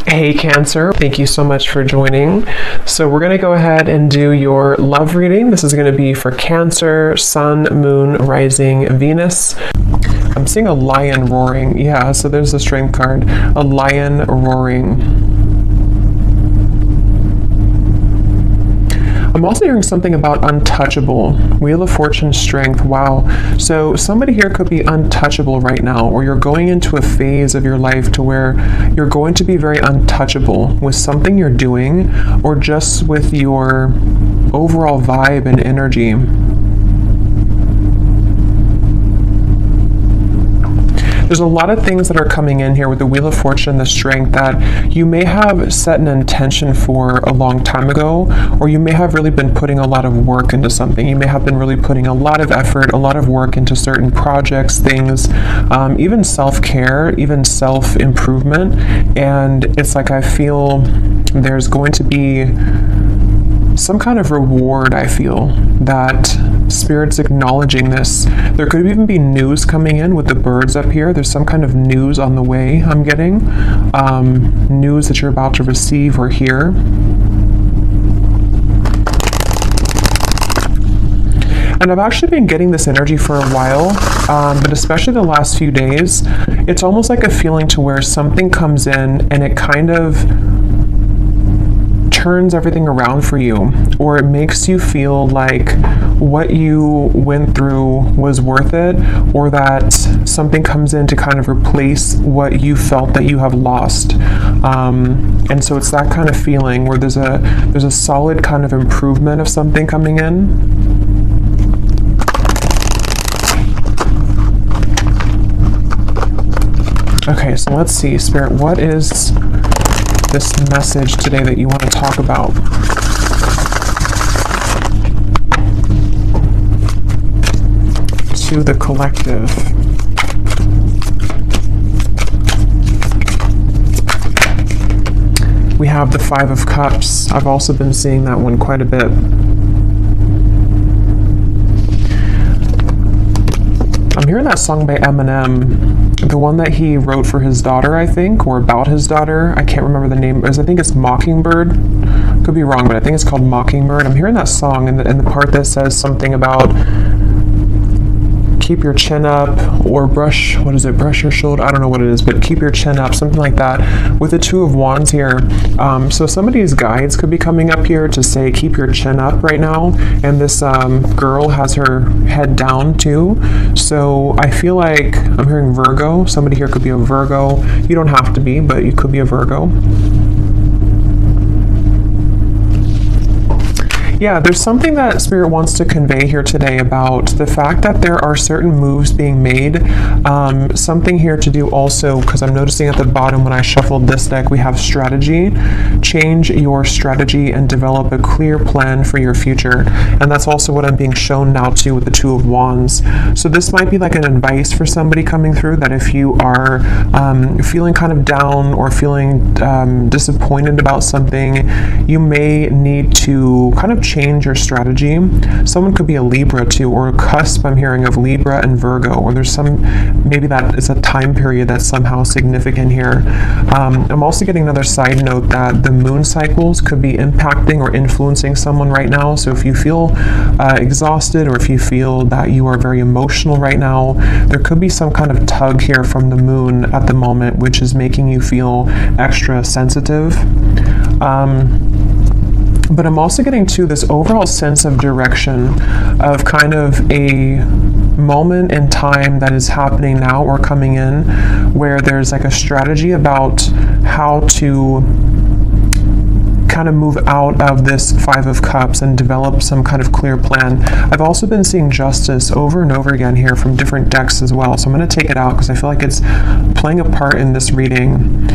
Hey Cancer, thank you so much for joining. So we're going to go ahead and do your love reading. This is going to be for Cancer, Sun, Moon, Rising, Venus. I'm seeing a lion roaring. Yeah, so there's the strength card. A lion roaring. I'm also hearing something about untouchable. Wheel of Fortune, strength. Wow. So somebody here could be untouchable right now, or you're going into a phase of your life to where you're going to be very untouchable with something you're doing, or just with your overall vibe and energy. There's a lot of things that are coming in here with the Wheel of Fortune, the strength, that you may have set an intention for a long time ago, or you may have really been putting a lot of work into something. You may have been really putting a lot of effort, a lot of work into certain projects, things, even self-care, even self-improvement. And it's like I feel there's going to be some kind of reward. I feel that Spirit's acknowledging this. There could even be news coming in with the birds up here. There's some kind of news on the way I'm getting. News that you're about to receive or hear. And I've actually been getting this energy for a while, but especially the last few days, it's almost like a feeling to where something comes in and it kind of turns everything around for you, or it makes you feel like what you went through was worth it, or that something comes in to kind of replace what you felt that you have lost. And so it's that kind of feeling where there's a solid kind of improvement of something coming in. Okay, so let's see, Spirit, what is this message today that you want to talk about? To the collective. We have the Five of Cups. I've also been seeing that one quite a bit. I'm hearing that song by Eminem, the one that he wrote for his daughter, I think, or about his daughter. I can't remember the name. I think it's Mockingbird. Could be wrong, but I think it's called Mockingbird. I'm hearing that song, and the part that says something about keep your chin up, or brush your shoulder, I don't know what it is, but keep your chin up, something like that, with the Two of Wands here. So somebody's guides could be coming up here to say keep your chin up right now, and this girl has her head down too. So I feel like I'm hearing Virgo. Somebody here could be a Virgo. You don't have to be, but you could be a Virgo. Yeah, there's something that Spirit wants to convey here today about the fact that there are certain moves being made. Something here to do also, because I'm noticing at the bottom when I shuffled this deck, we have strategy. Change your strategy and develop a clear plan for your future. And that's also what I'm being shown now too with the Two of Wands. So this might be like an advice for somebody coming through, that if you are feeling kind of down or feeling disappointed about something, you may need to kind of change your strategy. Someone could be a Libra too, or a cusp, I'm hearing, of Libra and Virgo, or there's maybe that is a time period that's somehow significant here. I'm also getting another side note that the moon cycles could be impacting or influencing someone right now. So if you feel exhausted, or if you feel that you are very emotional right now, there could be some kind of tug here from the moon at the moment, which is making you feel extra sensitive. But I'm also getting to this overall sense of direction, of kind of a moment in time that is happening now or coming in, where there's like a strategy about how to kind of move out of this Five of Cups and develop some kind of clear plan. I've also been seeing Justice over and over again here from different decks as well. So I'm going to take it out because I feel like it's playing a part in this reading.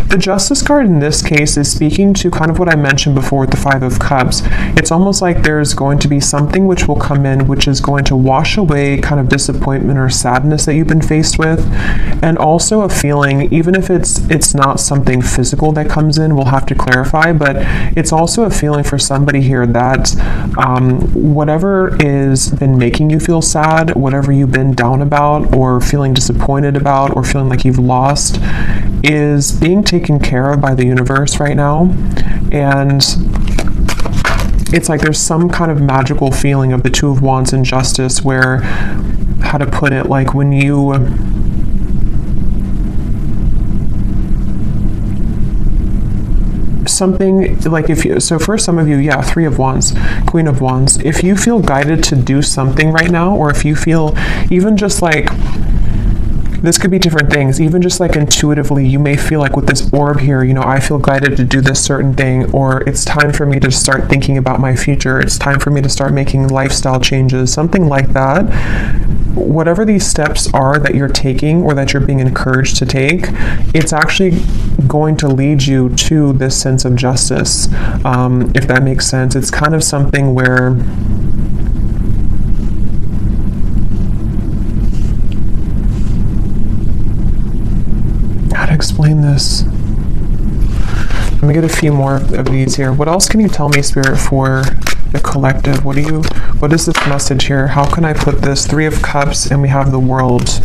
The Justice card in this case is speaking to kind of what I mentioned before with the Five of Cups. It's almost like there's going to be something which will come in which is going to wash away kind of disappointment or sadness that you've been faced with, and also a feeling, even if it's not something physical that comes in, we'll have to clarify, but it's also a feeling for somebody here that whatever is been making you feel sad, whatever you've been down about or feeling disappointed about or feeling like you've lost, is being taken care of by the universe right now. And it's like there's some kind of magical feeling of the Two of Wands and Justice where, how to put it, like when you something like, if you, so for some of you, yeah, Three of Wands, Queen of Wands, if you feel guided to do something right now, or if you feel even just like, this could be different things, even just like intuitively, you may feel like with this orb here, you know, I feel guided to do this certain thing, or it's time for me to start thinking about my future, it's time for me to start making lifestyle changes, something like that. Whatever these steps are that you're taking or that you're being encouraged to take, it's actually going to lead you to this sense of justice, if that makes sense. It's kind of something where explain this. Let me get a few more of these here. What else can you tell me, Spirit, for the collective? What is this message here? How can I put this? Three of Cups, and we have the World.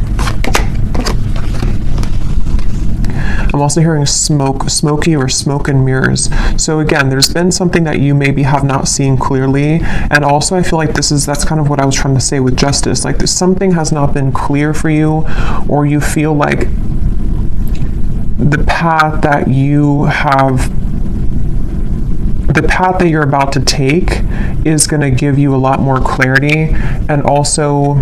I'm also hearing smoky or smoke and mirrors. So again, there's been something that you maybe have not seen clearly. And also I feel like that's kind of what I was trying to say with Justice. Like something has not been clear for you, or you feel like the path that you're about to take is going to give you a lot more clarity. And also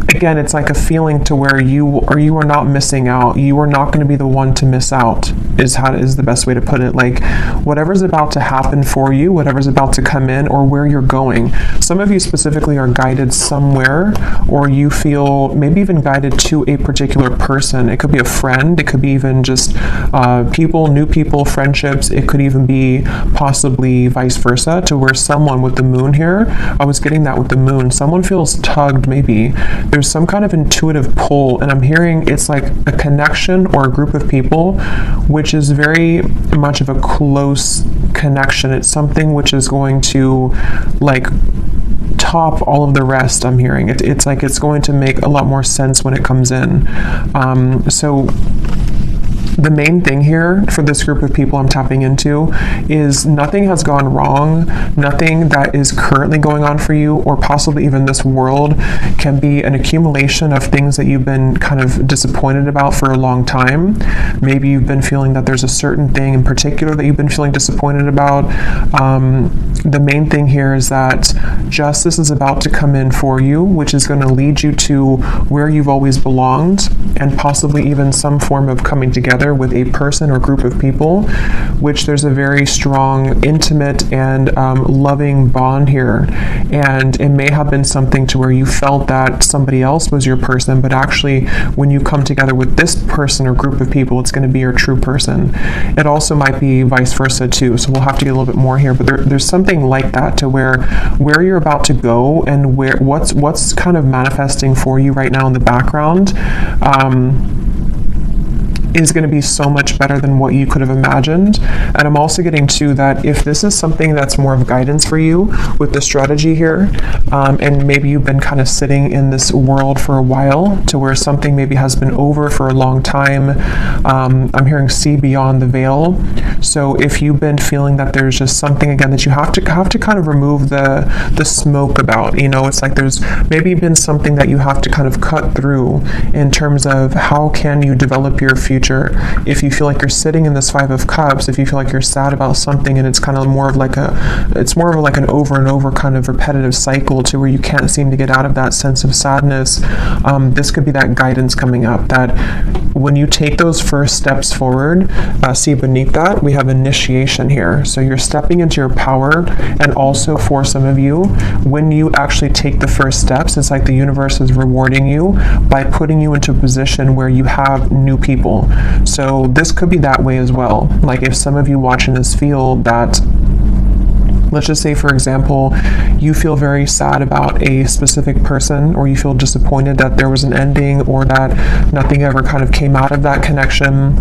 again, it's like a feeling to where you are not missing out. You are not going to be the one to miss out, is the best way to put it. Like whatever's about to happen for you, whatever's about to come in, or where you're going. Some of you specifically are guided somewhere, or you feel maybe even guided to a particular person. It could be a friend, it could be even just new people, friendships. It could even be possibly vice versa, to where someone with the Moon here, I was getting that with the Moon, someone feels tugged maybe. There's some kind of intuitive pull, and I'm hearing it's like a connection or a group of people which is very much of a close connection. It's something which is going to like top all of the rest. I'm hearing it's like it's going to make a lot more sense when it comes in. So the main thing here for this group of people I'm tapping into is nothing has gone wrong. Nothing that is currently going on for you, or possibly even this world, can be an accumulation of things that you've been kind of disappointed about for a long time. Maybe you've been feeling that there's a certain thing in particular that you've been feeling disappointed about. The main thing here is that justice is about to come in for you, which is going to lead you to where you've always belonged, and possibly even some form of coming together with a person or group of people, which there's a very strong, intimate, and loving bond here. And it may have been something to where you felt that somebody else was your person, but actually when you come together with this person or group of people, it's going to be your true person. It also might be vice versa too, so we'll have to get a little bit more here, but there's something like that, to where you're about to go and what's kind of manifesting for you right now in the background is going to be so much better than what you could have imagined. And I'm also getting to that if this is something that's more of guidance for you with the strategy here, and maybe you've been kind of sitting in this world for a while, to where something maybe has been over for a long time. I'm hearing see beyond the veil. So if you've been feeling that there's just something again that you have to kind of remove the smoke about, it's like there's maybe been something that you have to kind of cut through in terms of how can you develop your future. If you feel like you're sitting in this Five of Cups, if you feel like you're sad about something and it's kind of more of like an over and over kind of repetitive cycle to where you can't seem to get out of that sense of sadness, this could be that guidance coming up, that when you take those first steps forward, see beneath that, we have initiation here. So you're stepping into your power, and also for some of you, when you actually take the first steps, it's like the universe is rewarding you by putting you into a position where you have new people. So this could be that way as well. Like if some of you watching this feel that, let's just say, for example, you feel very sad about a specific person, or you feel disappointed that there was an ending, or that nothing ever kind of came out of that connection.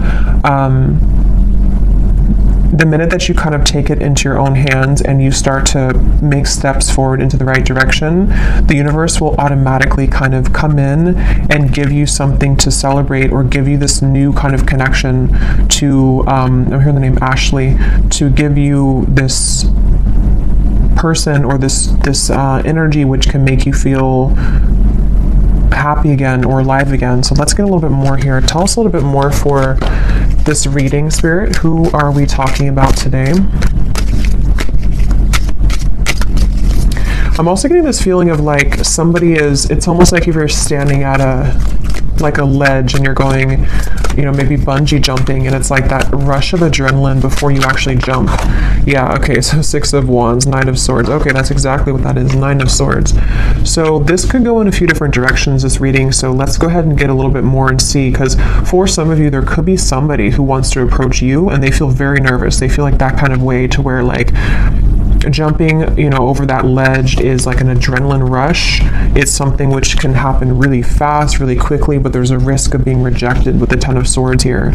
The minute that you kind of take it into your own hands and you start to make steps forward into the right direction, the universe will automatically kind of come in and give you something to celebrate, or give you this new kind of connection to, I'm hearing the name Ashley, to give you this person or this energy which can make you feel happy again or alive again. So let's get a little bit more here. Tell us a little bit more for this reading, Spirit. Who are we talking about today? I'm also getting this feeling of like somebody is, it's almost like if you're standing at a ledge and you're going, maybe bungee jumping, and it's like that rush of adrenaline before you actually jump. Yeah, okay, so 6 of Wands, 9 of Swords. Okay, that's exactly what that is, 9 of Swords. So this could go in a few different directions, this reading, so let's go ahead and get a little bit more and see, because for some of you, there could be somebody who wants to approach you and they feel very nervous. They feel like that kind of way to where like jumping, over that ledge is like an adrenaline rush. It's something which can happen really fast, really quickly, but there's a risk of being rejected with the 10 of Swords here.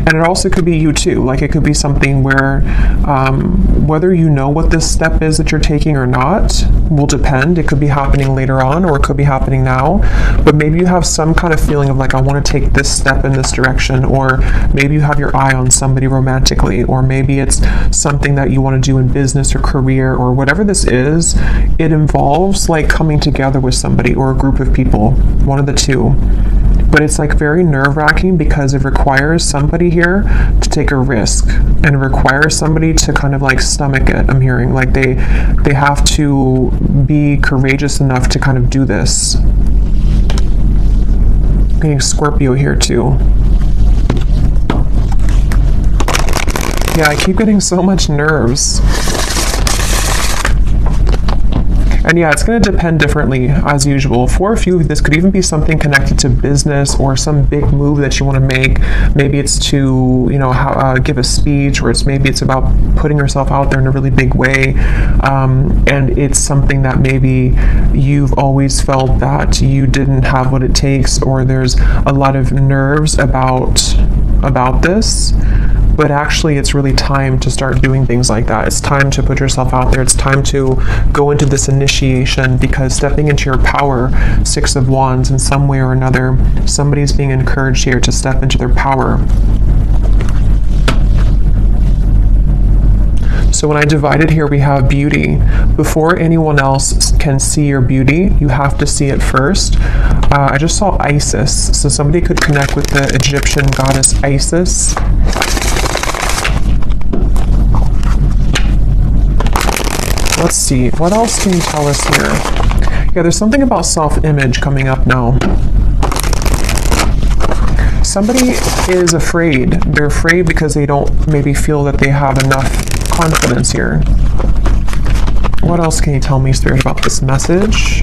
And it also could be you too. Like it could be something where whether you know what this step is that you're taking or not will depend. It could be happening later on, or it could be happening now. But maybe you have some kind of feeling of like, I want to take this step in this direction, or maybe you have your eye on somebody romantically, or maybe it's something that you want to do in business or career, or whatever this is. It involves like coming together with somebody or a group of people, one of the two. But it's like very nerve-wracking because it requires somebody here to take a risk, and it requires somebody to kind of like stomach it. I'm hearing like they have to be courageous enough to kind of do this. I'm getting Scorpio here too. Yeah, I keep getting so much nerves. And yeah, it's going to depend differently as usual. For a few, this could even be something connected to business or some big move that you want to make. Maybe it's to, give a speech, or maybe it's about putting yourself out there in a really big way. And it's something that maybe you've always felt that you didn't have what it takes, or there's a lot of nerves about this. But actually, it's really time to start doing things like that. It's time to put yourself out there. It's time to go into this initiation, because stepping into your power, 6 of Wands, in some way or another, somebody's being encouraged here to step into their power. So when I divided here, we have beauty. Before anyone else can see your beauty, you have to see it first. I just saw Isis. So somebody could connect with the Egyptian goddess Isis. Let's see, what else can you tell us here? Yeah, there's something about self-image coming up now. Somebody is afraid. They're afraid because they don't maybe feel that they have enough confidence here. What else can you tell me, Spirit, about this message?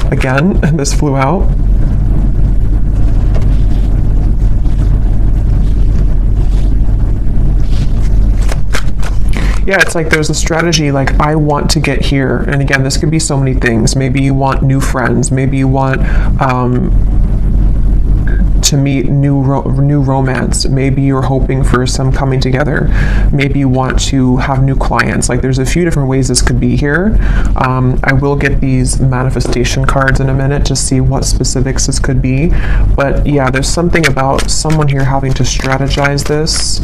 Again, this flew out. Yeah, it's like there's a strategy, like I want to get here. And again, this could be so many things. Maybe you want new friends. Maybe you want to meet new romance. Maybe you're hoping for some coming together. Maybe you want to have new clients. Like there's a few different ways this could be here. I will get these manifestation cards in a minute to see what specifics this could be. But yeah, there's something about someone here having to strategize this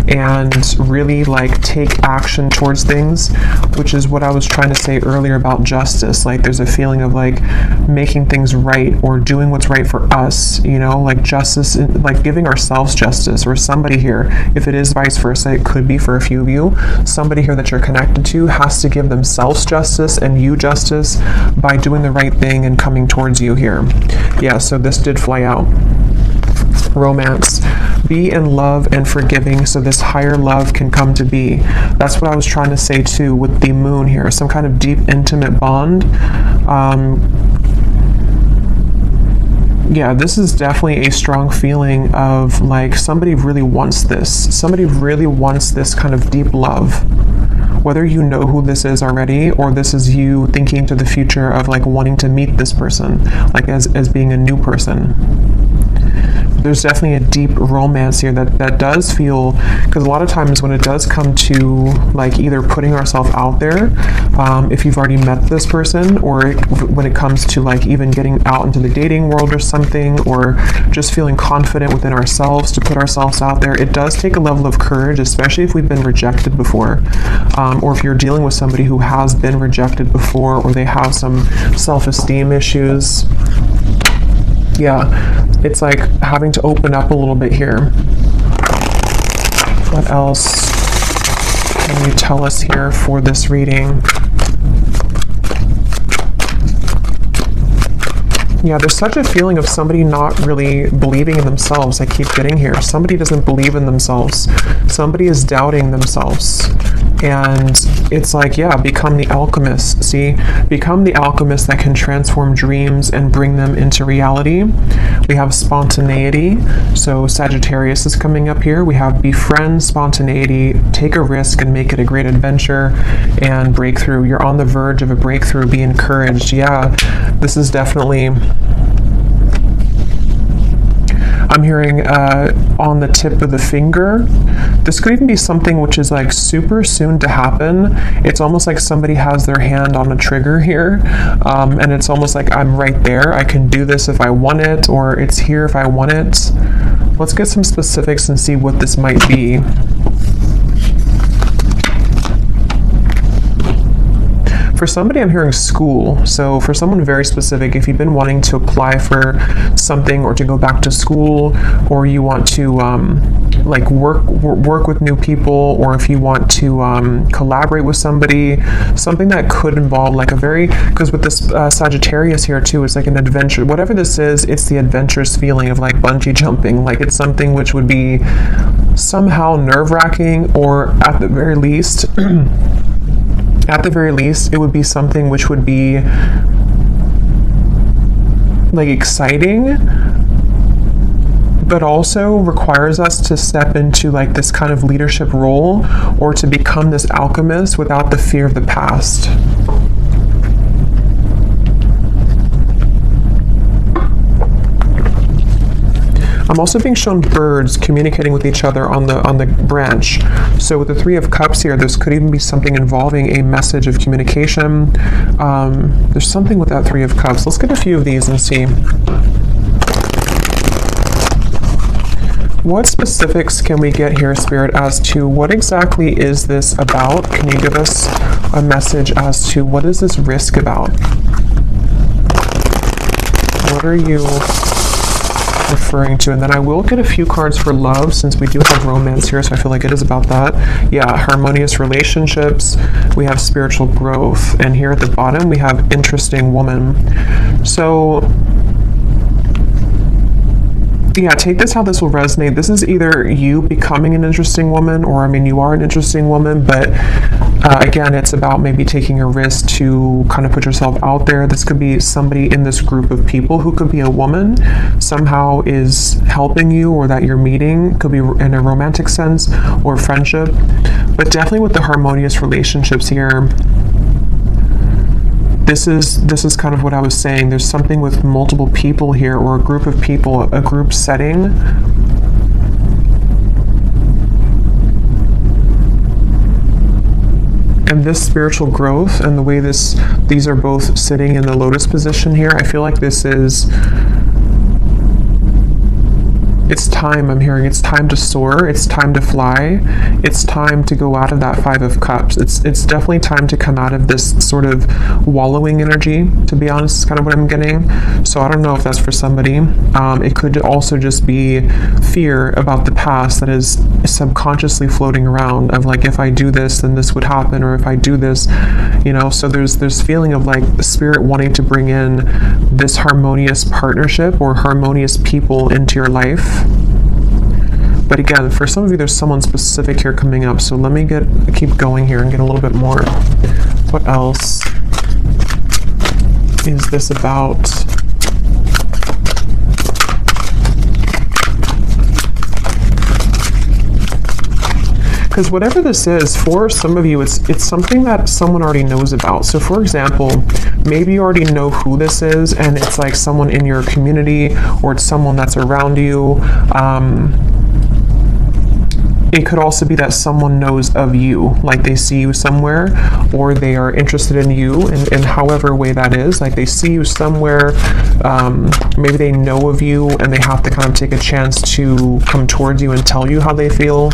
and really like take action towards things, which is what I was trying to say earlier about justice. Like there's a feeling of like making things right or doing what's right for us, you know, like justice, like giving ourselves justice, or somebody here, if it is vice versa, it could be for a few of you, somebody here that you're connected to has to give themselves justice and you justice by doing the right thing and coming towards you here. Yeah, so this did fly out. Romance. Be in love and forgiving so this higher love can come to be. That's what I was trying to say too with the moon here. Some kind of deep, intimate bond. Yeah, this is definitely a strong feeling of like somebody really wants this. Somebody really wants this kind of deep love. Whether you know who this is already, or this is you thinking to the future of like wanting to meet this person, like as being a new person. There's definitely a deep romance here that does feel, because a lot of times when it does come to like either putting ourselves out there, if you've already met this person, or when it comes to like even getting out into the dating world or something, or just feeling confident within ourselves to put ourselves out there, it does take a level of courage, especially if we've been rejected before, or if you're dealing with somebody who has been rejected before, or they have some self-esteem issues. Yeah, it's like having to open up a little bit here. What else can you tell us here for this reading? Yeah, there's such a feeling of somebody not really believing in themselves. I keep getting here. Somebody doesn't believe in themselves. Somebody is doubting themselves. And it's like, yeah, become the alchemist. See, become the alchemist that can transform dreams and bring them into reality. We have spontaneity. So Sagittarius is coming up here. We have befriend spontaneity, take a risk and make it a great adventure, and breakthrough. You're on the verge of a breakthrough. Be encouraged. Yeah, this is definitely, I'm hearing on the tip of the finger. This could even be something which is like super soon to happen. It's almost like somebody has their hand on a trigger here, and it's almost like I'm right there. I can do this if I want it, or it's here if I want it. Let's get some specifics and see what this might be. For somebody, I'm hearing school. So for someone very specific, if you've been wanting to apply for something or to go back to school, or you want to like work with new people, or if you want to collaborate with somebody, something that could involve like a very, because with this Sagittarius here too, it's like an adventure. Whatever this is, it's the adventurous feeling of like bungee jumping. Like it's something which would be somehow nerve-wracking, or at the very least, it would be something which would be like exciting, but also requires us to step into like this kind of leadership role, or to become this alchemist without the fear of the past. I'm also being shown birds communicating with each other on the branch. So with the Three of Cups here, this could even be something involving a message of communication. There's something with that Three of Cups. Let's get a few of these and see. What specifics can we get here, Spirit, as to what exactly is this about? Can you give us a message as to what is this risk about? What are you referring to? And then I will get a few cards for love, since we do have romance here, so I feel like it is about that. Yeah, harmonious relationships. We have spiritual growth, and here at the bottom we have interesting woman. So yeah, take this how this will resonate. This is either you becoming an interesting woman, or I mean, you are an interesting woman, but again, it's about maybe taking a risk to kind of put yourself out there. This could be somebody in this group of people who could be a woman, somehow is helping you, or that you're meeting. Could be in a romantic sense or friendship, but definitely with the harmonious relationships here. This is kind of what I was saying. There's something with multiple people here, or a group of people, a group setting. And this spiritual growth and the way these are both sitting in the lotus position here, I feel like this is It's time, I'm hearing. It's time to soar. It's time to fly. It's time to go out of that Five of Cups. It's definitely time to come out of this sort of wallowing energy, to be honest, is kind of what I'm getting. So I don't know if that's for somebody. It could also just be fear about the past that is subconsciously floating around of like, if I do this, then this would happen, or if I do this, you know. So there's feeling of like the spirit wanting to bring in this harmonious partnership or harmonious people into your life. But again, for some of you, there's someone specific here coming up. So let me keep going here and get a little bit more. What else is this about? Because whatever this is, for some of you, it's something that someone already knows about. So for example, maybe you already know who this is, and it's like someone in your community, or it's someone that's around you. It could also be that someone knows of you, like they see you somewhere, or they are interested in you in however way that is. Like they see you somewhere, maybe they know of you, and they have to kind of take a chance to come towards you and tell you how they feel.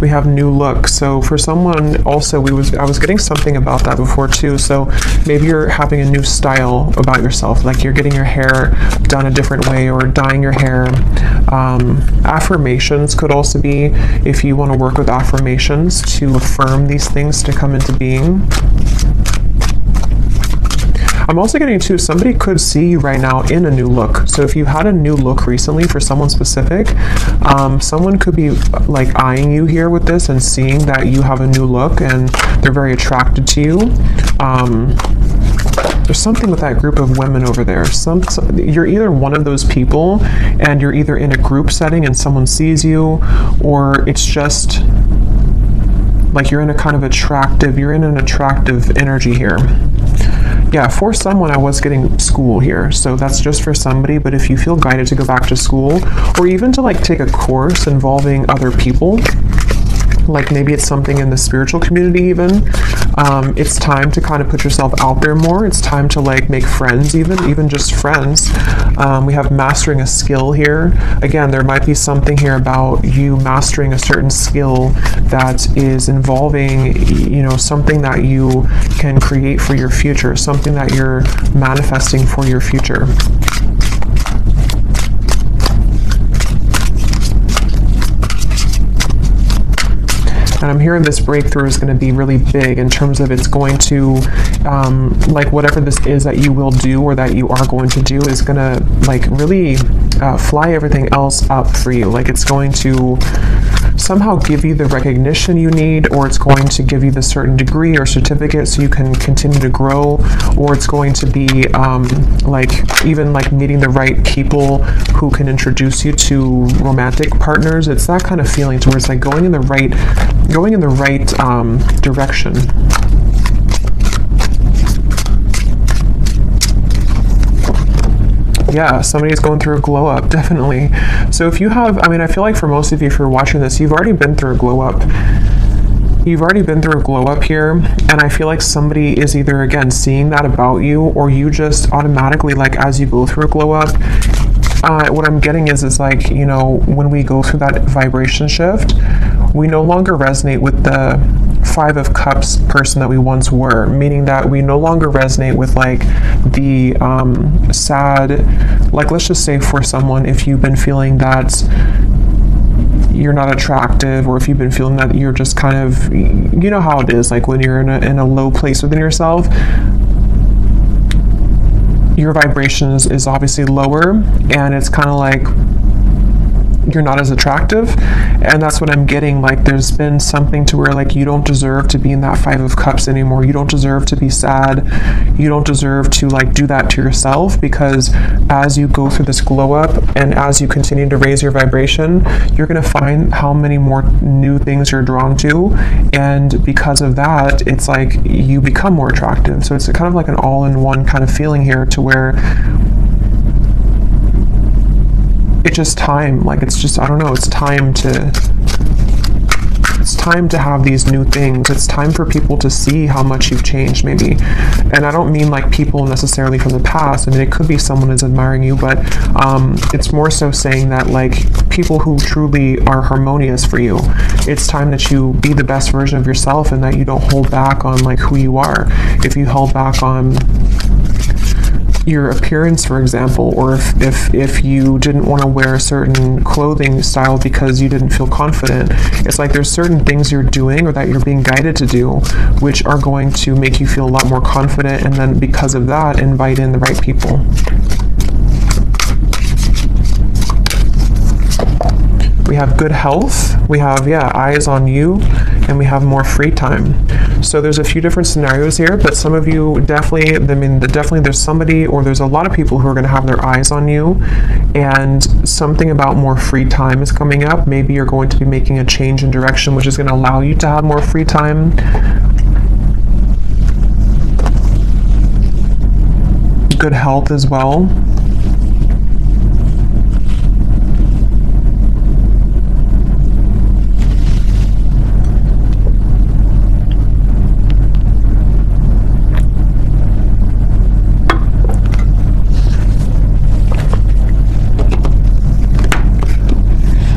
We have new look. So for someone also, I was getting something about that before too. So maybe you're having a new style about yourself, like you're getting your hair done a different way or dyeing your hair. Affirmations could also be, if you want to work with affirmations to affirm these things to come into being. I'm also getting too, somebody could see you right now in a new look. So if you had a new look recently for someone specific, someone could be like eyeing you here with this and seeing that you have a new look and they're very attracted to you. There's something with that group of women over there. You're either one of those people and you're either in a group setting and someone sees you, or it's just like you're in an attractive energy here. Yeah, for someone, I was getting school here, so that's just for somebody. But if you feel guided to go back to school, or even to like take a course involving other people, like maybe it's something in the spiritual community even, it's time to kind of put yourself out there more. It's time to like make friends, even just friends. We have mastering a skill here. Again, there might be something here about you mastering a certain skill that is involving, you know, something that you can create for your future, something that you're manifesting for your future. And I'm hearing this breakthrough is going to be really big in terms of it's going to, like whatever this is that you will do or that you are going to do is going to like really fly everything else up for you. Like it's going to somehow give you the recognition you need, or it's going to give you the certain degree or certificate so you can continue to grow, or it's going to be like even like meeting the right people who can introduce you to romantic partners. It's that kind of feeling to where it's like going in the right direction. Yeah, somebody's going through a glow up, definitely. So if you have, I mean, I feel like for most of you, if you're watching this, you've already been through a glow up. You've already been through a glow up here, and I feel like somebody is either, again, seeing that about you, or you just automatically, like, as you go through a glow up, what I'm getting is like, you know, when we go through that vibration shift, we no longer resonate with the Five of Cups person that we once were, meaning that we no longer resonate with like the sad, like let's just say for someone, if you've been feeling that you're not attractive, or if you've been feeling that you're just kind of, you know how it is, like when you're in a low place within yourself, your vibration is obviously lower, and it's kind of like you're not as attractive. And that's what I'm getting, like there's been something to where like you don't deserve to be in that Five of Cups anymore. You don't deserve to be sad. You don't deserve to like do that to yourself, because as you go through this glow up and as you continue to raise your vibration, you're going to find how many more new things you're drawn to, and because of that, it's like you become more attractive. So it's kind of like an all-in-one kind of feeling here, to where it's just time, like it's just, I don't know, it's time to it's time to have these new things. It's time for people to see how much you've changed, maybe. And I don't mean like people necessarily from the past. I mean, it could be someone is admiring you, but it's more so saying that like people who truly are harmonious for you, it's time that you be the best version of yourself and that you don't hold back on like who you are. If you held back on your appearance, for example, or if you didn't want to wear a certain clothing style because you didn't feel confident, it's like there's certain things you're doing or that you're being guided to do which are going to make you feel a lot more confident, and then because of that invite in the right people. We have good health, we have, eyes on you, and we have more free time. So there's a few different scenarios here, but some of you definitely there's somebody, or there's a lot of people who are going to have their eyes on you, and something about more free time is coming up. Maybe you're going to be making a change in direction, which is going to allow you to have more free time. Good health as well.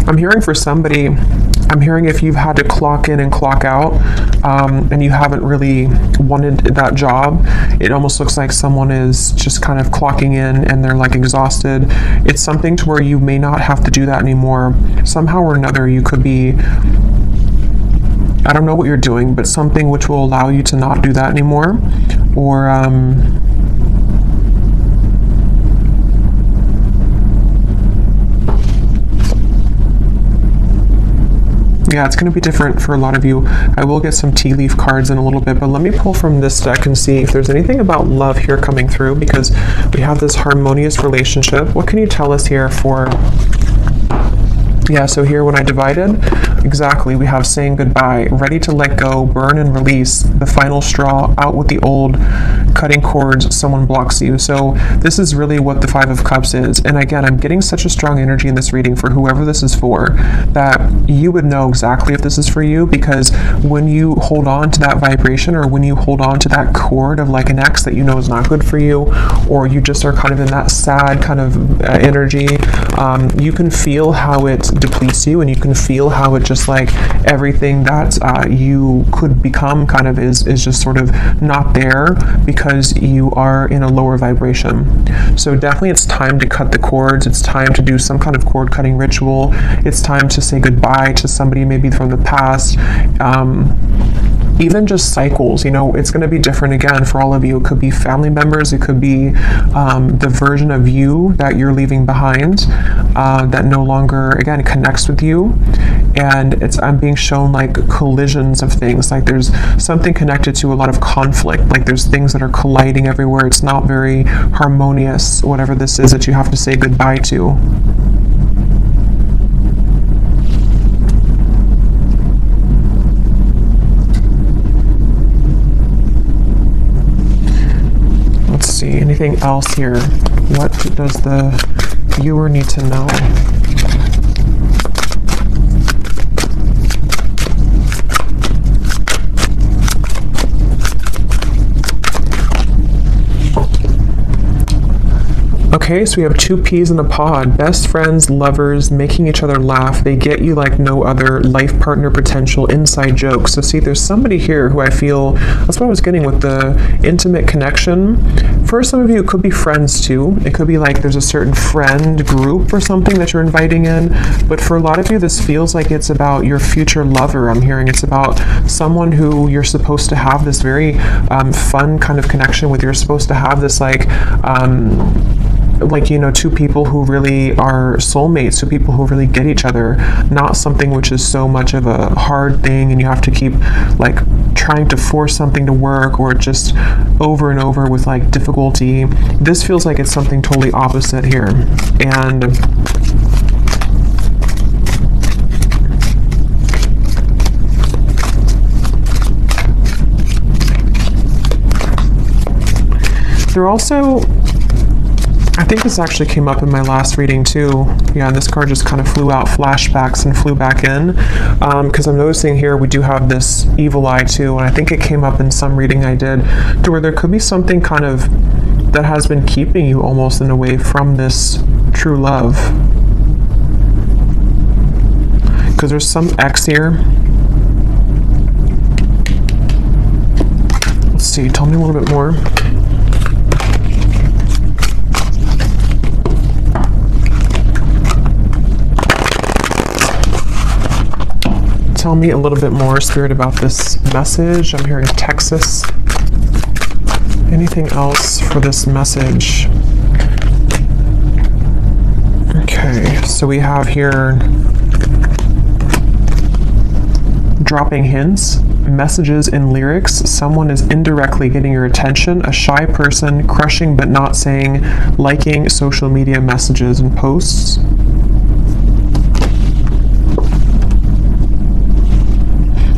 I'm hearing for somebody, I'm hearing if you've had to clock in and clock out, and you haven't really wanted that job, it almost looks like someone is just kind of clocking in and they're like exhausted. It's something to where you may not have to do that anymore. Somehow or another, you could be, I don't know what you're doing, but something which will allow you to not do that anymore. Or, yeah, it's going to be different for a lot of you. I will get some tea leaf cards in a little bit, but let me pull from this deck and see if there's anything about love here coming through, because we have this harmonious relationship. What can you tell us here for... Yeah, so here when I divided, exactly, we have saying goodbye, ready to let go, burn and release, the final straw, out with the old, cutting cords, someone blocks you. So this is really what the Five of Cups is. And again, I'm getting such a strong energy in this reading for whoever this is for, that you would know exactly if this is for you, because when you hold on to that vibration, or when you hold on to that cord of like an ex that you know is not good for you, or you just are kind of in that sad kind of energy, you can feel how it depletes you, and you can feel how it just like everything that you could become kind of is just sort of not there because you are in a lower vibration. So definitely it's time to cut the cords. It's time to do some kind of cord cutting ritual. It's time to say goodbye to somebody maybe from the past. Even just cycles, it's going to be different again for all of you. It could be family members. It could be the version of you that you're leaving behind that no longer, again, connects with you. And I'm being shown like collisions of things. Like there's something connected to a lot of conflict. Like there's things that are colliding everywhere. It's not very harmonious, whatever this is that you have to say goodbye to. Anything else here? What does the viewer need to know? Okay, so we have two peas in a pod. Best friends, lovers, making each other laugh. They get you like no other. Life partner potential, inside jokes. So see, there's somebody here who I feel, that's what I was getting with the intimate connection. For some of you, it could be friends too. It could be like there's a certain friend group or something that you're inviting in. But for a lot of you, this feels like it's about your future lover. I'm hearing it's about someone who you're supposed to have this very fun kind of connection with. You're supposed to have this like two people who really are soulmates, two people who really get each other, not something which is so much of a hard thing and you have to keep like trying to force something to work, or just over and over with like difficulty. This feels like it's something totally opposite here. And they're also I think this actually came up in my last reading too. Yeah, and this card just kind of flew out, flashbacks, and flew back in. Because I'm noticing here we do have this evil eye too, and I think it came up in some reading I did, to where there could be something kind of that has been keeping you almost in a way from this true love. Because there's some X here. Let's see, tell me a little bit more. Tell me a little bit more, Spirit, about this message. I'm hearing Texas. Anything else for this message? Okay, so we have here dropping hints, messages in lyrics. Someone is indirectly getting your attention. A shy person, crushing but not saying, liking social media messages and posts.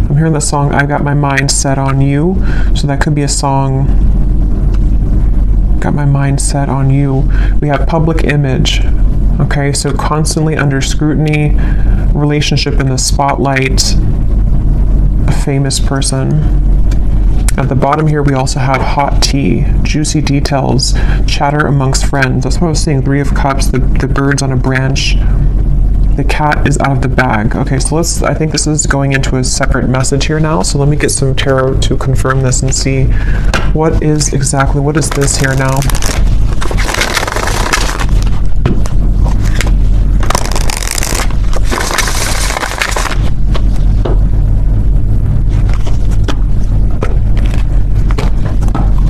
I'm hearing the song "I Got My Mind Set on You," so that could be a song. Got my mind set on you. We have public image. Okay, so constantly under scrutiny, relationship in the spotlight, a famous person. At the bottom here, we also have hot tea, juicy details, chatter amongst friends. That's what I was saying. 3 of Cups, the birds on a branch. The cat is out of the bag. Okay, so I think this is going into a separate message here now. So let me get some tarot to confirm this and see what is this here now?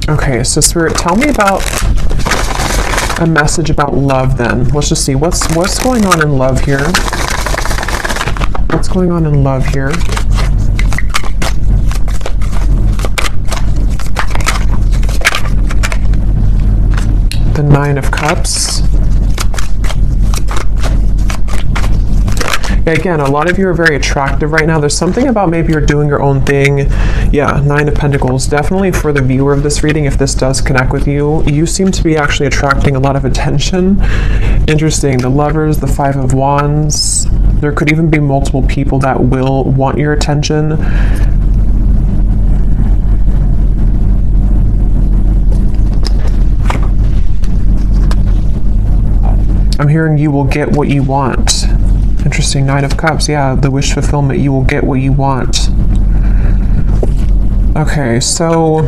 Okay, so Spirit, tell me about a message about love then. Let's just see what's going on in love here. What's going on in love here? The 9 of Cups. Again, a lot of you are very attractive right now. There's something about maybe you're doing your own thing. Yeah, 9 of Pentacles. Definitely for the viewer of this reading, if this does connect with you, you seem to be actually attracting a lot of attention. Interesting. The Lovers, the 5 of Wands. There could even be multiple people that will want your attention. I'm hearing you will get what you want. Interesting. 9 of Cups. Yeah, the wish fulfillment. You will get what you want. Okay, so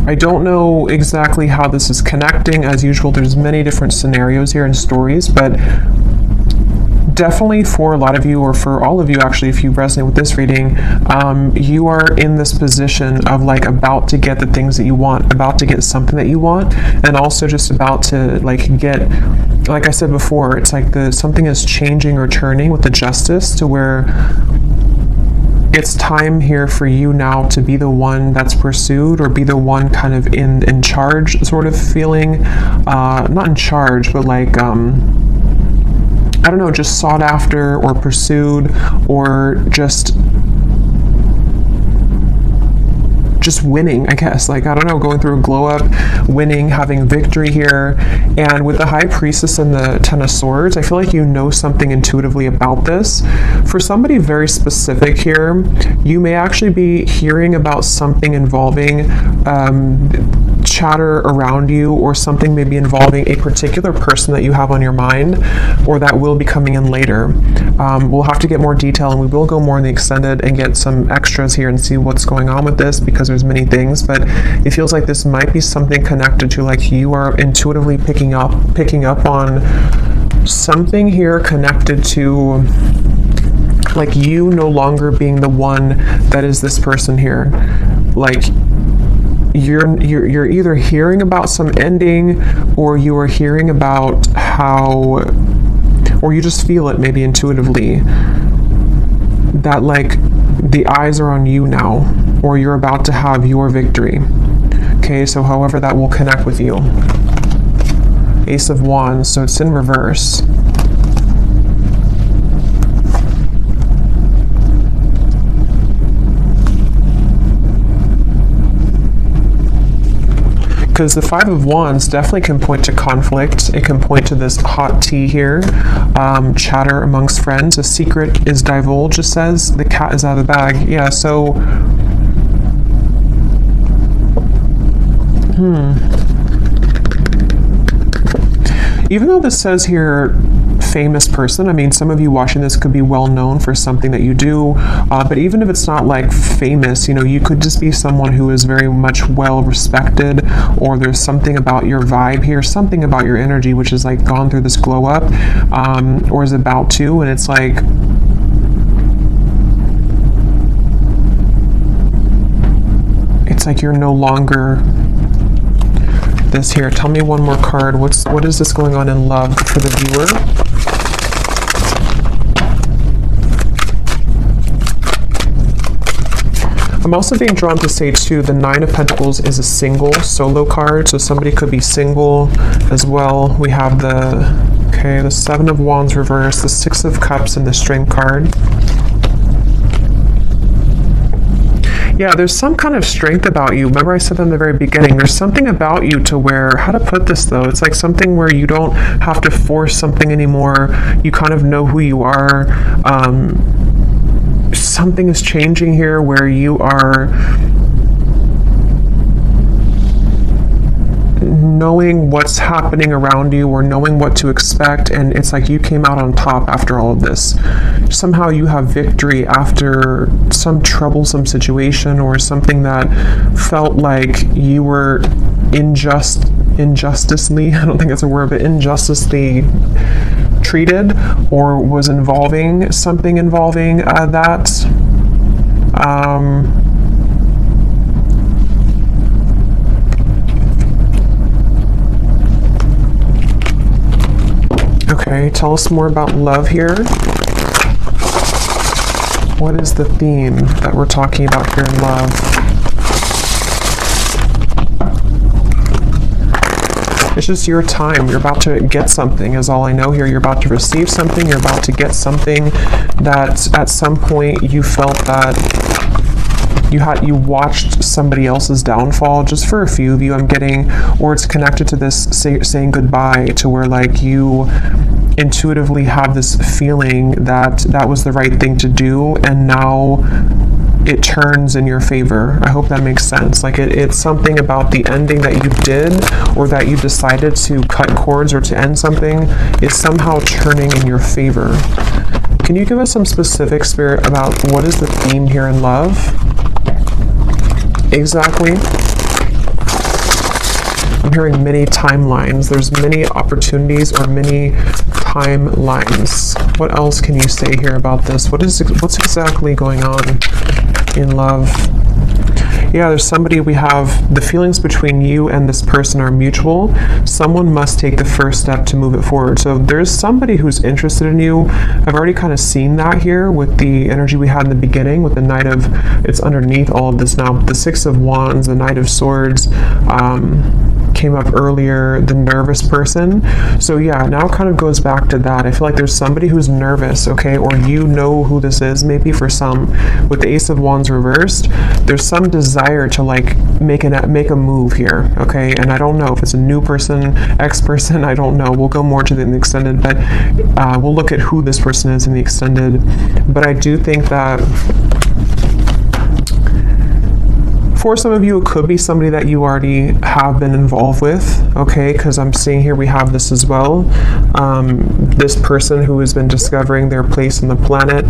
I don't know exactly how this is connecting. As usual, there's many different scenarios here and stories, but definitely for a lot of you, or for all of you actually, if you resonate with this reading, you are in this position of like about to get the things that you want, about to get something that you want, and also just about to like get, like I said before, it's like something is changing or turning with the Justice, to where it's time here for you now to be the one that's pursued, or be the one kind of in charge sort of feeling, not in charge, but like I don't know, just sought after or pursued, or just winning, I guess. Like, I don't know, going through a glow up, winning, having victory here. And with the High Priestess and the 10 of Swords, I feel like you know something intuitively about this. For somebody very specific here, you may actually be hearing about something involving chatter around you, or something maybe involving a particular person that you have on your mind, or that will be coming in later. We'll have to get more detail, and we will go more in the extended and get some extras here and see what's going on with this, because there's many things, but it feels like this might be something connected to, like, you are intuitively picking up on something here connected to, like, you no longer being the one that is this person here. Like, you're either hearing about some ending, or you are hearing about how, or you just feel it maybe intuitively, that like the eyes are on you now, or you're about to have your victory. Okay, so however that will connect with you. Ace of Wands, so it's in reverse. because the Five of Wands definitely can point to conflict. It can point to this hot tea here, chatter amongst friends. A secret is divulged, it says. The cat is out of the bag. Yeah, so... Even though this says here famous person, I mean, some of you watching this could be well known for something that you do, but even if it's not like famous, you know, you could just be someone who is very much well respected, or there's something about your vibe here, something about your energy which is like gone through this glow up, or is about to, and it's like you're no longer this here. Tell me one more card. What is this going on in love for the viewer? I'm also being drawn to say too, the Nine of Pentacles is a single solo card, so somebody could be single as well. We have the Seven of Wands reversed, the Six of Cups, and the Strength card. Yeah, there's some kind of strength about you. Remember I said that in the very beginning, there's something about you to where, how to put this though, it's like something where you don't have to force something anymore. You kind of know who you are. Something is changing here where you are knowing what's happening around you, or knowing what to expect, and it's like you came out on top after all of this. Somehow you have victory after some troublesome situation, or something that felt like you were injusticely, I don't think it's a word, but injusticely treated, or was involving something involving that. Okay, tell us more about love here. What is the theme that we're talking about here in love? It's just your time. You're about to get something is all I know here. You're about to receive something. You're about to get something that at some point you felt that you watched somebody else's downfall. Just for a few of you, I'm getting, or it's connected to this saying goodbye, to where like you intuitively have this feeling that that was the right thing to do, and now it turns in your favor. I hope that makes sense. Like it's something about the ending that you did, or that you decided to cut cords or to end something, is somehow turning in your favor. Can you give us some specific, Spirit, about what is the theme here in love? Exactly. I'm hearing many timelines. There's many opportunities, or many timelines. What else can you say here about this? What's exactly going on in love? Yeah, there's somebody, we have the feelings between you and this person are mutual. Someone must take the first step to move it forward. So there's somebody who's interested in you. I've already kind of seen that here with the energy we had in the beginning with the Knight of, it's underneath all of this now, the Six of Wands, the Knight of Swords, came up earlier, the nervous person. So yeah, now it kind of goes back to that. I feel like there's somebody who's nervous, okay, or you know who this is, maybe for some. With the Ace of Wands reversed, there's some desire to like make a move here, okay? And I don't know if it's a new person, ex-person, I don't know. We'll go more to the extended, but we'll look at who this person is in the extended. But I do think that for some of you, it could be somebody that you already have been involved with, okay? Because I'm seeing here we have this as well. This person who has been discovering their place on the planet.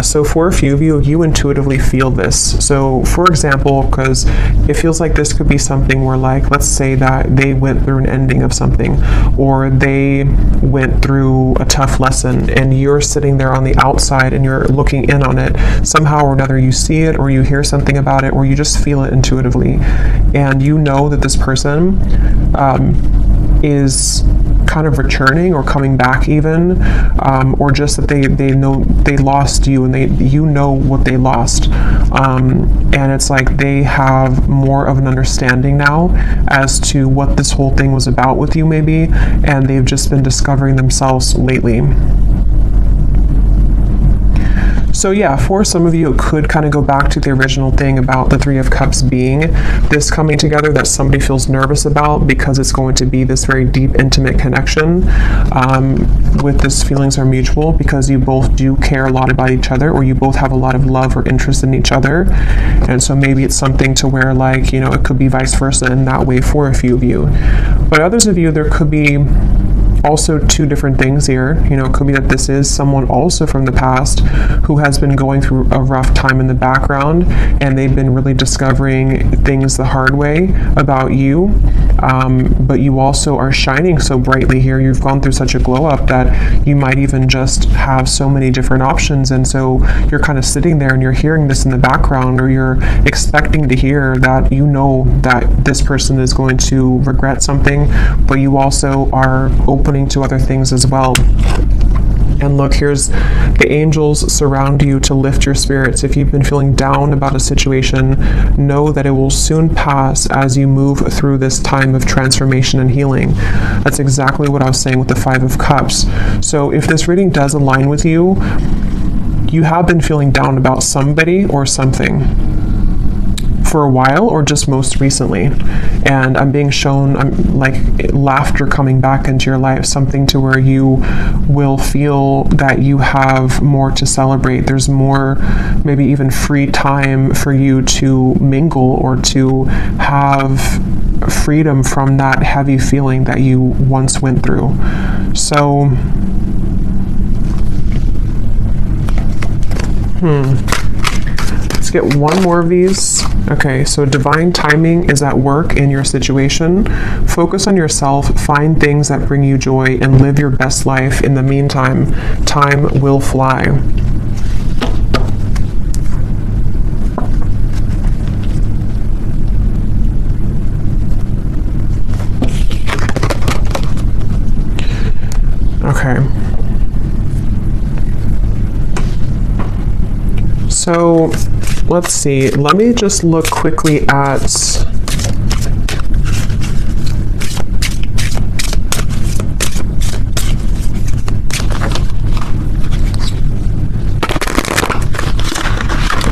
So for a few of you, you intuitively feel this. So for example, because it feels like this could be something where, like, let's say that they went through an ending of something, or they went through a tough lesson, and you're sitting there on the outside and you're looking in on it. Somehow or another, you see it, or you hear something about it, or you just feel it intuitively, and you know that this person is kind of returning or coming back even, or just that they know they lost you, and you know what they lost, and it's like they have more of an understanding now as to what this whole thing was about with you maybe, and they've just been discovering themselves lately. So yeah, for some of you, it could kind of go back to the original thing about the Three of Cups being this coming together that somebody feels nervous about, because it's going to be this very deep, intimate connection with this feelings are mutual, because you both do care a lot about each other, or you both have a lot of love or interest in each other. And so maybe it's something to where, like, you know, it could be vice versa in that way for a few of you. But others of you, there could be also two different things here. You know, it could be that this is someone also from the past who has been going through a rough time in the background, and they've been really discovering things the hard way about you. But you also are shining so brightly here. You've gone through such a glow up that you might even just have so many different options. And so you're kind of sitting there and you're hearing this in the background, or you're expecting to hear that you know that this person is going to regret something, but you also are opening to other things as well. And look, here's the angels surround you to lift your spirits. If you've been feeling down about a situation, know that it will soon pass as you move through this time of transformation and healing. That's exactly what I was saying with the Five of Cups. So if this reading does align with you, you have been feeling down about somebody or something for a while, or just most recently. And I'm being shown like laughter coming back into your life, something to where you will feel that you have more to celebrate. There's more, maybe even free time for you to mingle or to have freedom from that heavy feeling that you once went through. So, let's get one more of these. Okay, so divine timing is at work in your situation. Focus on yourself, find things that bring you joy, and live your best life. In the meantime, time will fly. Okay. So let's see, let me just look quickly at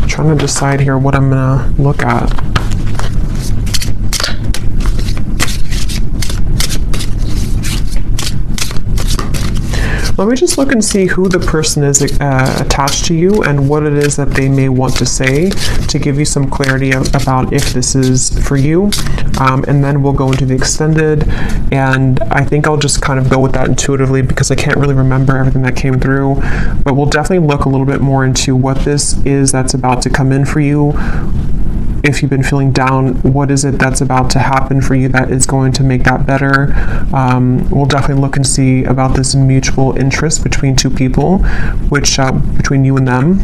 trying to decide here what I'm gonna look at. Let me just look and see who the person is attached to you and what it is that they may want to say, to give you some clarity about if this is for you. And then we'll go into the extended, and I think I'll just kind of go with that intuitively because I can't really remember everything that came through. But we'll definitely look a little bit more into what this is that's about to come in for you. If you've been feeling down, what is it that's about to happen for you that is going to make that better? We'll definitely look and see about this mutual interest between two people, which between you and them.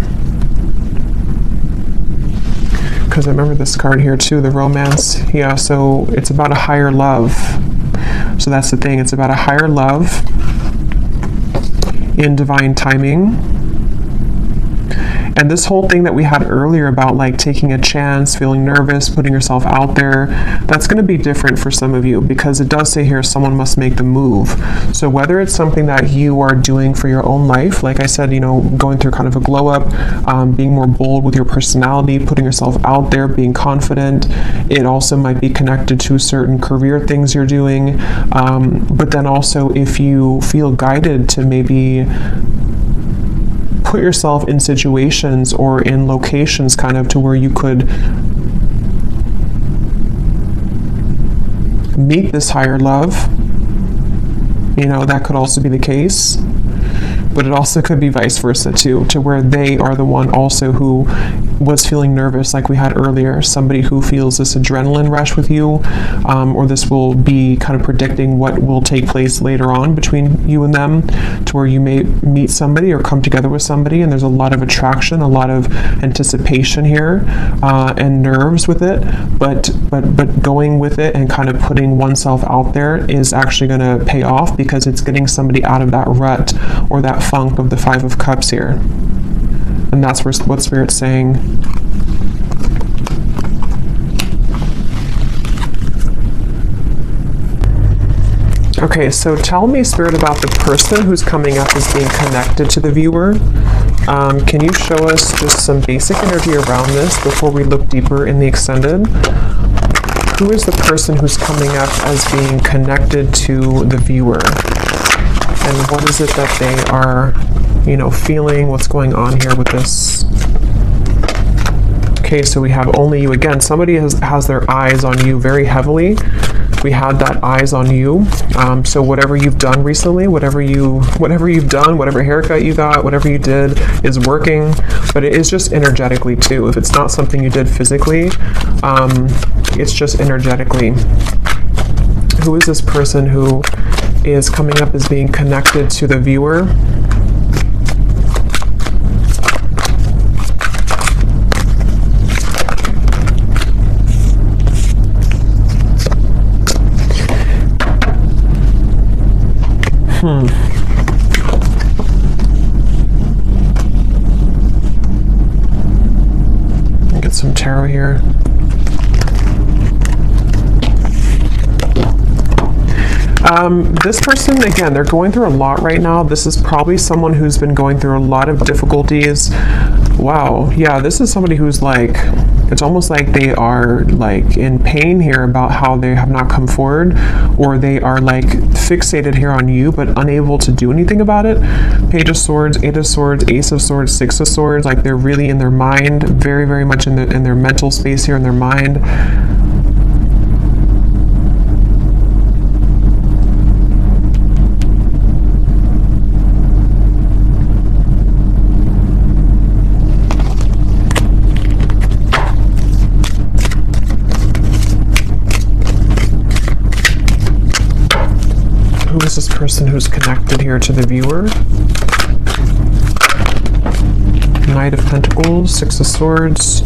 Because I remember this card here too, the romance. Yeah, so it's about a higher love. So that's the thing, it's about a higher love in divine timing. And this whole thing that we had earlier about like taking a chance, feeling nervous, putting yourself out there, that's going to be different for some of you, because it does say here someone must make the move. So whether it's something that you are doing for your own life, like I said, you know, going through kind of a glow up, being more bold with your personality, putting yourself out there, being confident. It also might be connected to certain career things you're doing. But then also if you feel guided to maybe put yourself in situations or in locations kind of to where you could meet this higher love, you know, that could also be the case. But it also could be vice versa too, to where they are the one also who was feeling nervous like we had earlier, somebody who feels this adrenaline rush with you, or this will be kind of predicting what will take place later on between you and them, to where you may meet somebody or come together with somebody and there's a lot of attraction, a lot of anticipation here, and nerves with it, but going with it and kind of putting oneself out there is actually going to pay off, because it's getting somebody out of that rut or that funk of the Five of Cups here. And that's what Spirit's saying. Okay, so tell me, Spirit, about the person who's coming up as being connected to the viewer. Can you show us just some basic energy around this before we look deeper in the extended? Who is the person who's coming up as being connected to the viewer? And what is it that they are, feeling? What's going on here with this? Okay, so we have only you again. Somebody has their eyes on you very heavily. We had that eyes on you. So whatever you've done recently, whatever you've done, whatever haircut you got, whatever you did is working, but it is just energetically too. If it's not something you did physically, it's just energetically. Who is this person who is coming up as being connected to the viewer? Get some tarot here. This person, again, they're going through a lot right now. This is probably someone who's been going through a lot of difficulties. Wow. Yeah, this is somebody who's it's almost like they are in pain here about how they have not come forward, or they are fixated here on you but unable to do anything about it. Page of Swords, Eight of Swords, Ace of Swords, Six of Swords. They're really in their mind, very, very much in their mental space here, in their mind. Who is this person who's connected here to the viewer? Knight of Pentacles, Six of Swords,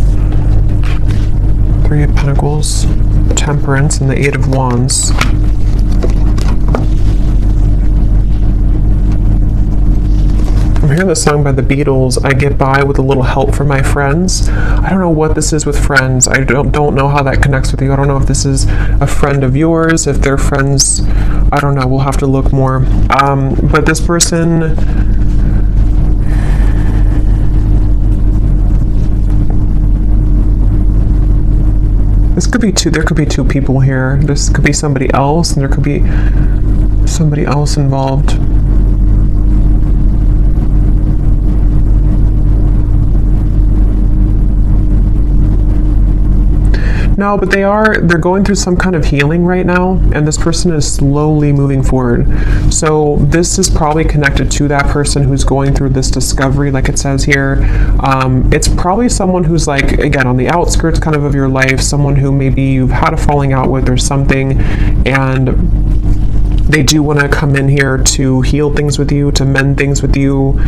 Three of Pentacles, Temperance, and the Eight of Wands. I'm hearing the song by the Beatles, I Get By With a Little Help from My Friends. I don't know what this is with friends. I don't know how that connects with you. I don't know if this is a friend of yours, if they're friends. I don't know. We'll have to look more. But this person... there could be two people here. This could be somebody else, and there could be somebody else involved. No, but they're going through some kind of healing right now, and this person is slowly moving forward. So this is probably connected to that person who's going through this discovery, like it says here. It's probably someone who's again, on the outskirts kind of your life, someone who maybe you've had a falling out with or something, and they do want to come in here to heal things with you, to mend things with you.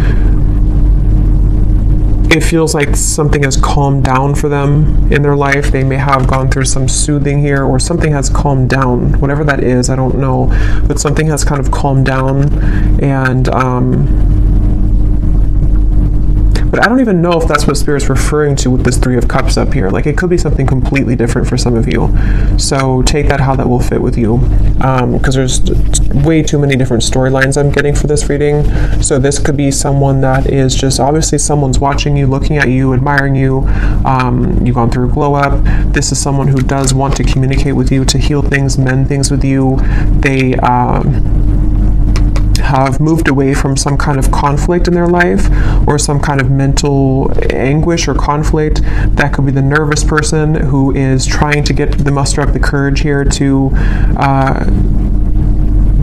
It feels like something has calmed down for them in their life. They may have gone through some soothing here, or something has calmed down. Whatever that is, I don't know. But something has kind of calmed down. And, but I don't even know if that's what Spirit's referring to with this Three of Cups up here. It could be something completely different for some of you. So take that how that will fit with you. Because there's way too many different storylines I'm getting for this reading. So this could be someone that is just, obviously someone's watching you, looking at you, admiring you. You've gone through a glow up. This is someone who does want to communicate with you, to heal things, mend things with you. They, have moved away from some kind of conflict in their life, or some kind of mental anguish or conflict. That could be the nervous person who is trying to muster up the courage here to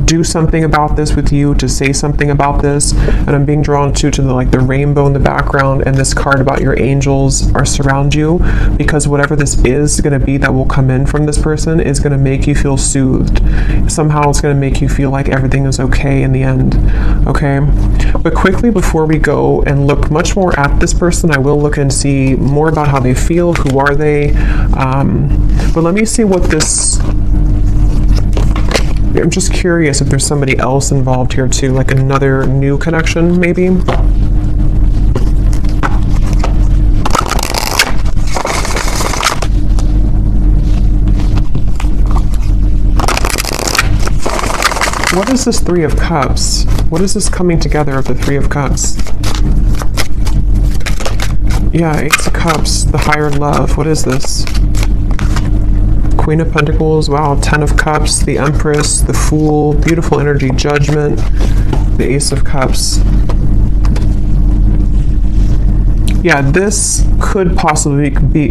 do something about this with you, to say something about this. And I'm being drawn to the rainbow in the background, and this card about your angels are surround you, because whatever this is going to be that will come in from this person is going to make you feel soothed. Somehow it's going to make you feel like everything is okay in the end. Okay, but quickly before we go and look much more at this person, I will look and see more about how they feel. Who are they? But let me see what this... I'm just curious if there's somebody else involved here too, another new connection maybe. What is this Three of Cups? What is this coming together of the Three of Cups? Yeah, Ace of Cups, the higher love. What is this? Queen of Pentacles, wow, Ten of Cups, the Empress, the Fool, beautiful energy, Judgment, the Ace of Cups. Yeah, this could possibly be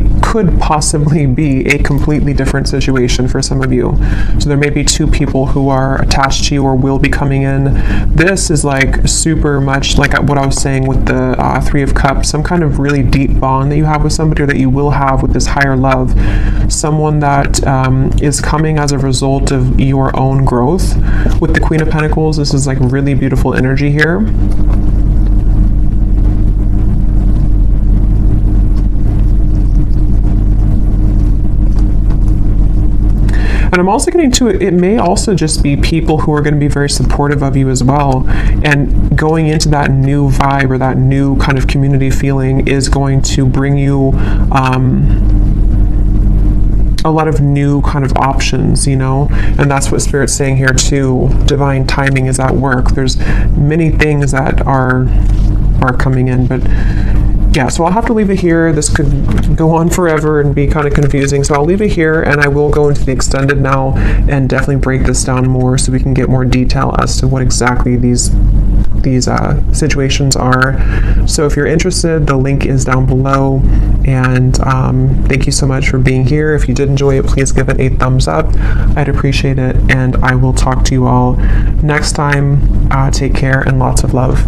a completely different situation for some of you. So there may be two people who are attached to you or will be coming in. This is like super much like what I was saying with the Three of Cups, some kind of really deep bond that you have with somebody or that you will have with this higher love. Someone that is coming as a result of your own growth. With the Queen of Pentacles, this is like really beautiful energy here. And I'm also getting to it may also just be people who are going to be very supportive of you as well. And going into that new vibe or that new kind of community feeling is going to bring you a lot of new kind of options, you know, and that's what Spirit's saying here too. Divine timing is at work. There's many things that are coming in, but yeah, so I'll have to leave it here. This could go on forever and be kind of confusing, so I'll leave it here, and I will go into the extended now and definitely break this down more so we can get more detail as to what exactly these situations are. So if you're interested, the link is down below, and thank you so much for being here. If you did enjoy it, please give it a thumbs up. I'd appreciate it, and I will talk to you all next time. Take care and lots of love.